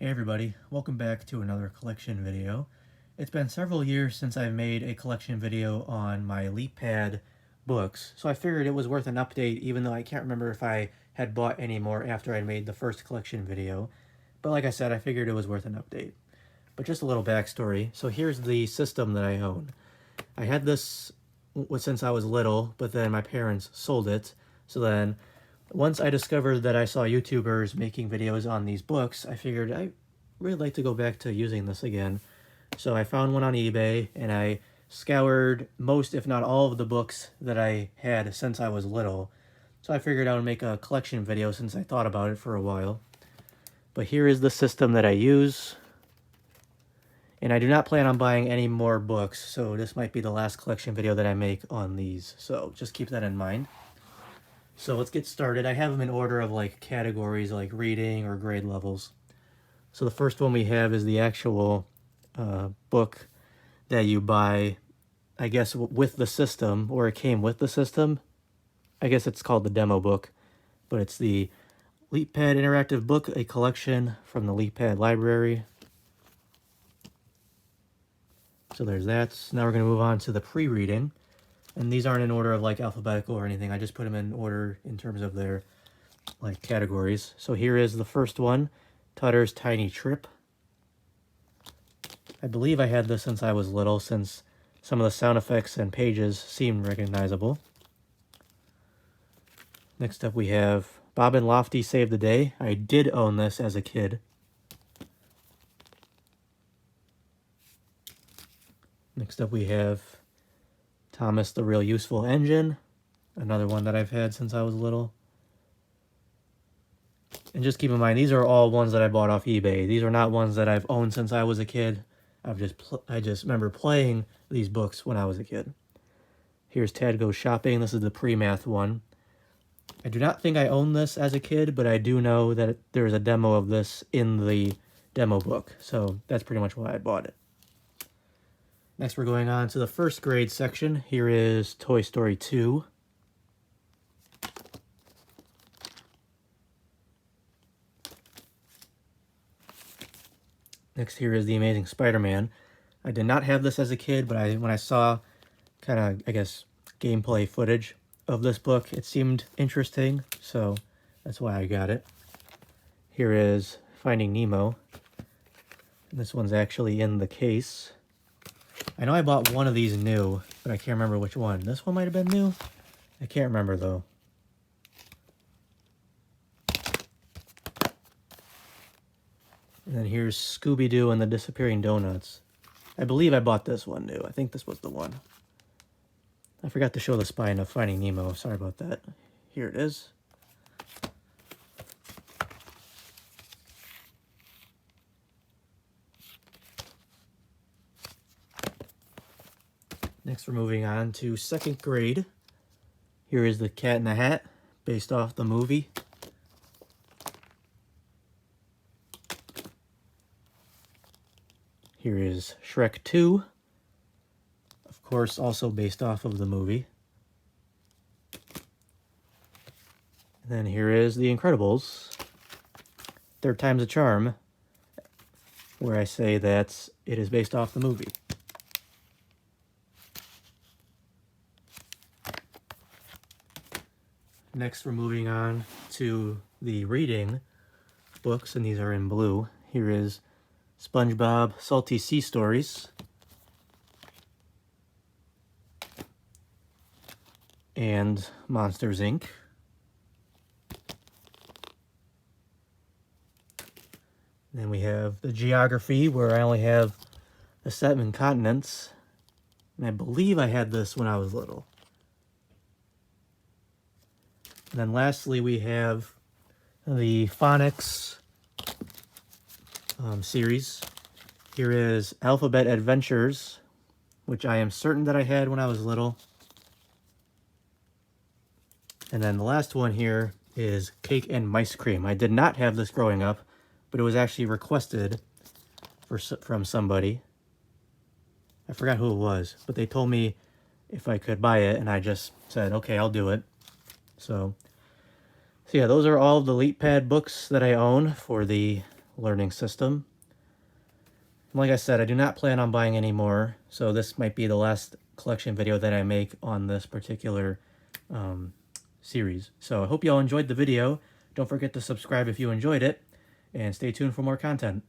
Hey everybody, welcome back to another collection video. It's been several years since I've made a collection video on my LeapPad books, so I figured it was worth an update even though I can't remember if I had bought any more after I made the first collection video. But like I said, I figured it was worth an update. But just a little backstory. So here's the system that I own. I had this since I was little, but then my parents sold it. So then once I discovered that I saw YouTubers making videos on these books, I figured I'd really like to go back to using this again. So I found one on eBay, and I scoured most, if not all, of the books that I had since I was little. So I figured I would make a collection video since I thought about it for a while. But here is the system that I use. And I do not plan on buying any more books, so this might be the last collection video that I make on these. So just keep that in mind. So let's get started. I have them in order of like categories, like reading or grade levels. So the first one we have is the actual book that you buy, I guess, with the system, or it came with the system. I guess it's called the demo book, but it's the LeapPad Interactive Book, a collection from the LeapPad library. So there's that. Now we're going to move on to the pre-reading. And these aren't in order of like alphabetical or anything. I just put them in order in terms of their like categories. So here is the first one, Tutter's Tiny Trip. I believe I had this since I was little, since some of the sound effects and pages seem recognizable. Next up we have Bob and Lofty Save the Day. I did own this as a kid. Next up we have Thomas the Real Useful Engine, another one that I've had since I was little. And just keep in mind, these are all ones that I bought off eBay. These are not ones that I've owned since I was a kid. I just remember playing these books when I was a kid. Here's Tad Goes Shopping. This is the pre-math one. I do not think I owned this as a kid, but I do know that there's a demo of this in the demo book. So that's pretty much why I bought it. Next, we're going on to the first grade section. Here is Toy Story 2. Next, here is The Amazing Spider-Man. I did not have this as a kid, but when I saw kind of, I guess, gameplay footage of this book, it seemed interesting, so that's why I got it. Here is Finding Nemo. And this one's actually in the case. I know I bought one of these new, but I can't remember which one. This one might have been new? I can't remember, though. And then here's Scooby-Doo and the Disappearing Donuts. I believe I bought this one new. I think this was the one. I forgot to show the spine of Finding Nemo. Sorry about that. Here it is. Next, we're moving on to second grade. Here is The Cat in the Hat, based off the movie. Here is Shrek 2, of course, also based off of the movie. And then here is The Incredibles, Third Time's a Charm, where I say that it is based off the movie. Next, we're moving on to the reading books, and these are in blue. Here is SpongeBob Salty Sea Stories. And Monsters, Inc. Then we have the geography, where I only have the 7 continents. And I believe I had this when I was little. And then lastly, we have the phonics series. Here is Alphabet Adventures, which I am certain that I had when I was little. And then the last one here is Cake and Mice Cream. I did not have this growing up, but it was actually requested from somebody. I forgot who it was, but they told me if I could buy it, and I just said, okay, I'll do it. So yeah, those are all of the LeapPad books that I own for the learning system. Like I said, I do not plan on buying any more, so this might be the last collection video that I make on this particular series. So I hope you all enjoyed the video. Don't forget to subscribe if you enjoyed it, and stay tuned for more content.